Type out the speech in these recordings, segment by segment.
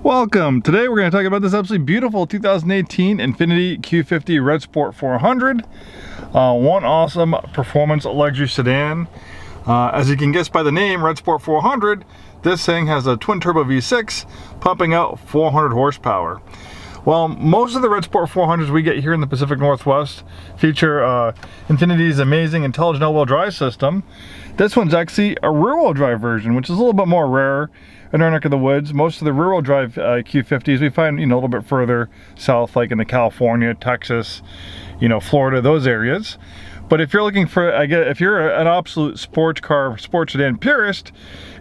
Welcome! Today we're going to talk about this absolutely beautiful 2018 Infiniti Q50 Red Sport 400. One awesome performance luxury sedan. As you can guess by the name, Red Sport 400, this thing has a twin turbo V6 pumping out 400 horsepower. Well, most of the Red Sport 400s we get here in the Pacific Northwest feature Infiniti's amazing intelligent all-wheel drive system. This one's actually a rear-wheel drive version, which is a little bit more rare in our neck of the woods. Most of the rear-wheel drive Q50s we find, a little bit further south, like in the California, Texas, Florida, those areas. But if you're looking for, if you're an absolute sports sedan purist,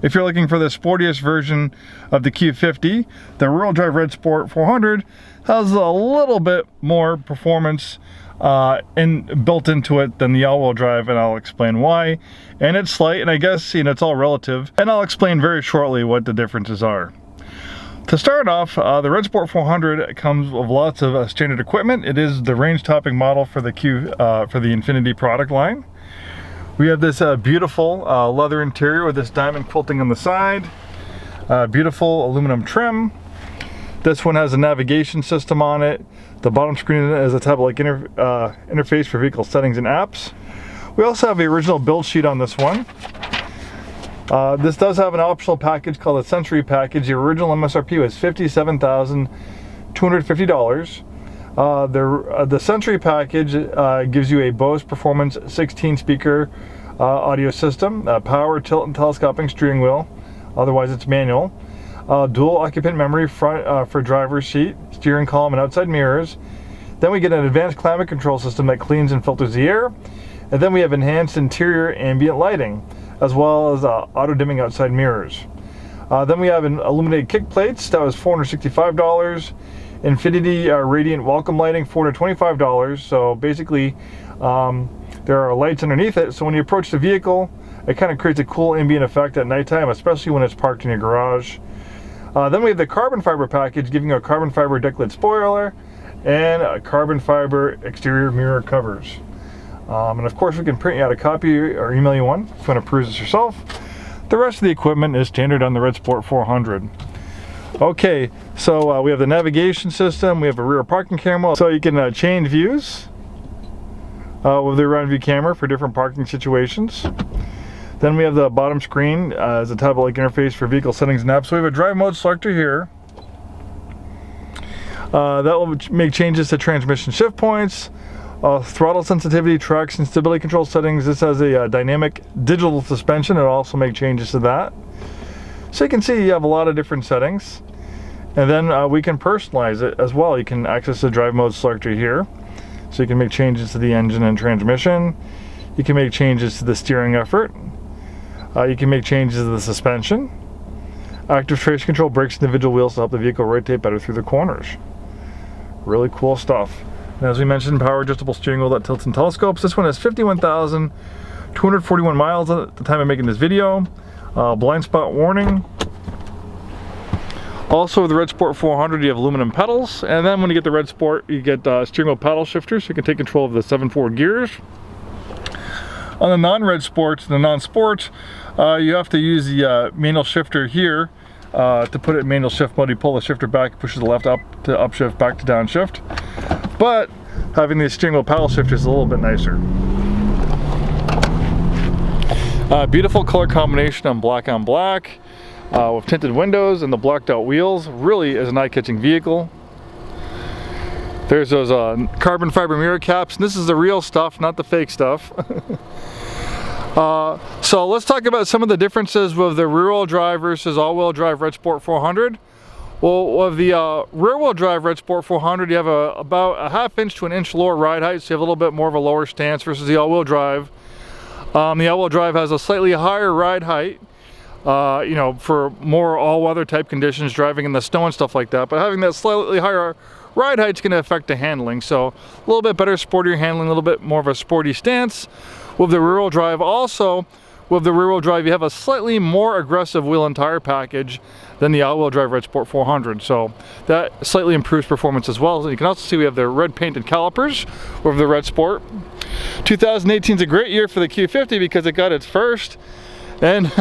if you're looking for the sportiest version of the Q50, the rear-wheel drive Red Sport 400 has a little bit more performance built into it than the all-wheel drive, and I'll explain why. And it's slight, and I guess it's all relative, and I'll explain very shortly what the differences are. To start off, the Red Sport 400 comes with lots of standard equipment. It is the range-topping model for the Infiniti product line. We have this beautiful leather interior with this diamond quilting on the side, beautiful aluminum trim. This one has a navigation system on it. The bottom screen is a tablet-like interface for vehicle settings and apps. We also have the original build sheet on this one. This does have an optional package called a Century Package. The original MSRP was $57,250. The Century Package gives you a Bose Performance 16 speaker audio system, power, tilt, and telescoping steering wheel, otherwise it's manual, dual occupant memory front for driver's seat, steering column, and outside mirrors. Then we get an advanced climate control system that cleans and filters the air. And then we have enhanced interior ambient lighting, as well as auto-dimming outside mirrors. Then we have illuminated kick plates. That was $465. Infiniti Radiant Welcome Lighting, $425. So basically, there are lights underneath it, so when you approach the vehicle, it kind of creates a cool ambient effect at nighttime, especially when it's parked in your garage. Then we have the carbon fiber package, giving you a carbon fiber deck lid spoiler and a carbon fiber exterior mirror covers. And of course we can print you out a copy or email you one if you want to peruse this yourself. The rest of the equipment is standard on the Red Sport 400. Okay, so we have the navigation system, we have a rear parking camera, so you can change views with the around view camera for different parking situations. Then we have the bottom screen as a tablet-like interface for vehicle settings and apps. So we have a drive mode selector here. That will make changes to transmission shift points, throttle sensitivity, traction, stability control settings. This has a dynamic digital suspension. It'll also make changes to that. So you can see you have a lot of different settings. And then we can personalize it as well. You can access the drive mode selector here. So you can make changes to the engine and transmission. You can make changes to the steering effort. You can make changes to the suspension. Active traction control brakes individual wheels to help the vehicle rotate better through the corners. Really cool stuff. And as we mentioned, power adjustable steering wheel that tilts and telescopes. This one has 51,241 miles at the time of making this video. Blind spot warning. Also with the Red Sport 400 you have aluminum pedals, and then when you get the Red Sport you get steering wheel paddle shifters so you can take control of the 7 forward gears. On the non-Red Sports, the non-Sport, you have to use the manual shifter here to put it in manual shift mode. You pull the shifter back, it pushes the left up to upshift, back to downshift. But having the steering wheel paddle shifter is a little bit nicer. Beautiful color combination on black with tinted windows and the blacked out wheels. Really is an eye-catching vehicle. There's those carbon fiber mirror caps, and this is the real stuff, not the fake stuff. So let's talk about some of the differences with the rear-wheel drive versus all-wheel drive Red Sport 400. Well, with the rear-wheel drive Red Sport 400, you have about a ½ inch to an inch lower ride height, so you have a little bit more of a lower stance versus the all-wheel drive. The all-wheel drive has a slightly higher ride height, for more all-weather type conditions, driving in the snow and stuff like that. But having that slightly higher ride height's going to affect the handling, so a little bit better, sportier handling, a little bit more of a sporty stance. With the rear-wheel drive, also with the rear-wheel drive, you have a slightly more aggressive wheel and tire package than the all-wheel drive Red Sport 400, so that slightly improves performance as well. You can also see we have the red painted calipers with the Red Sport. 2018 is a great year for the Q50 because it got its first and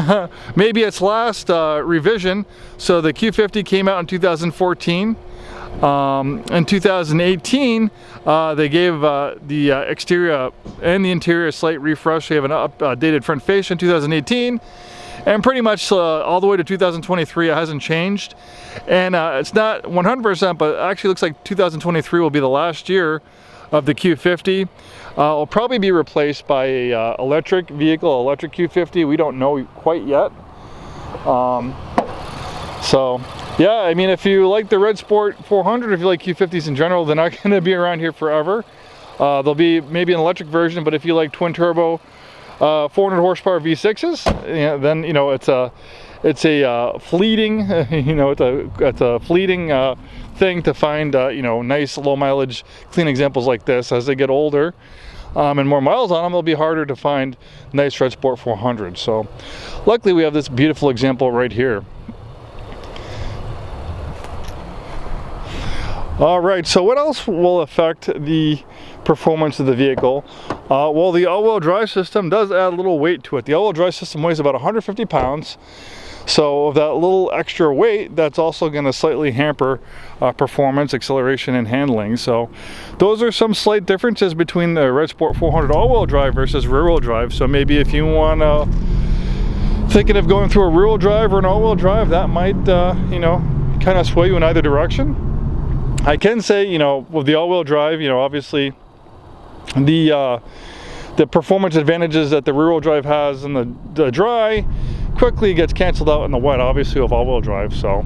maybe its last revision. So the Q50 came out in 2014. In 2018, they gave the exterior and the interior a slight refresh. They have an updated front face in 2018, and pretty much all the way to 2023 it hasn't changed. And it's not 100%, but it actually looks like 2023 will be the last year of the Q50. It'll probably be replaced by a electric vehicle, electric Q50. We don't know quite yet. So yeah, I mean, if you like the Red Sport 400, if you like Q50s in general, they're not going to be around here forever. There'll be maybe an electric version, but if you like twin turbo 400 horsepower V6s, yeah, then you know it's a fleeting you know, it's a fleeting thing to find you know, nice low mileage clean examples like this. As they get older and more miles on them, it'll be harder to find nice Red Sport 400. So luckily we have this beautiful example right here. All right, so what else will affect the performance of the vehicle? Well, the all-wheel drive system does add a little weight to it. The all-wheel drive system weighs about 150 pounds. So that little extra weight, that's also going to slightly hamper performance, acceleration, and handling. So those are some slight differences between the Red Sport 400 all-wheel drive versus rear-wheel drive. So maybe if you want to, thinking of going through a rear-wheel drive or an all-wheel drive, that might, you know, kind of sway you in either direction. I can say, you know, with the all-wheel drive, you know, obviously the performance advantages that the rear-wheel drive has in the dry quickly gets canceled out in the wet, obviously, with all-wheel drive. So,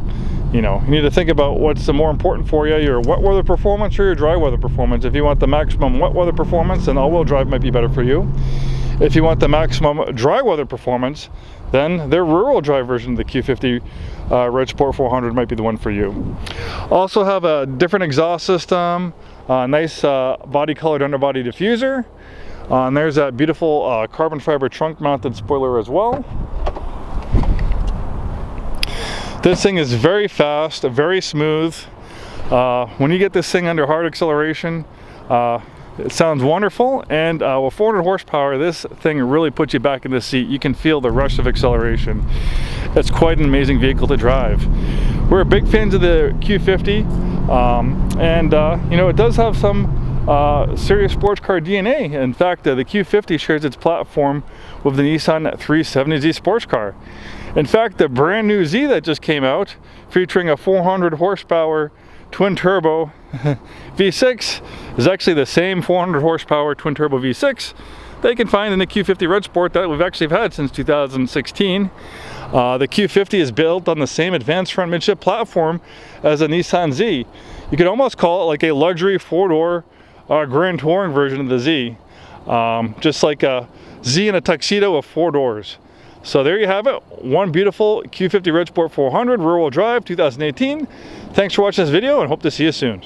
you know, you need to think about what's the more important for you, your wet weather performance or your dry weather performance. If you want the maximum wet weather performance, then all-wheel drive might be better for you. If you want the maximum dry weather performance, then the rear-wheel drive version of the Q50 Red Sport 400 might be the one for you. Also have a different exhaust system, nice body colored underbody diffuser, and there's that beautiful carbon fiber trunk mounted spoiler as well. This thing is very fast, very smooth. When you get this thing under hard acceleration, it sounds wonderful, and with 400 horsepower, this thing really puts you back in the seat. You can feel the rush of acceleration. It's quite an amazing vehicle to drive. We're big fans of the Q50, and you know, it does have some serious sports car DNA. In fact, the Q50 shares its platform with the Nissan 370Z sports car. In fact, the brand new Z that just came out, featuring a 400 horsepower twin turbo V6, is actually the same 400 horsepower twin turbo V6 that you can find in the Q50 Red Sport that we've actually had since 2016. The Q50 is built on the same advanced front midship platform as a Nissan Z. You could almost call it like a luxury four-door Grand Touring version of the Z. Just like a Z in a tuxedo with 4 doors. So there you have it, one beautiful Q50 Red Sport 400 rear-wheel drive 2018. Thanks for watching this video and hope to see you soon.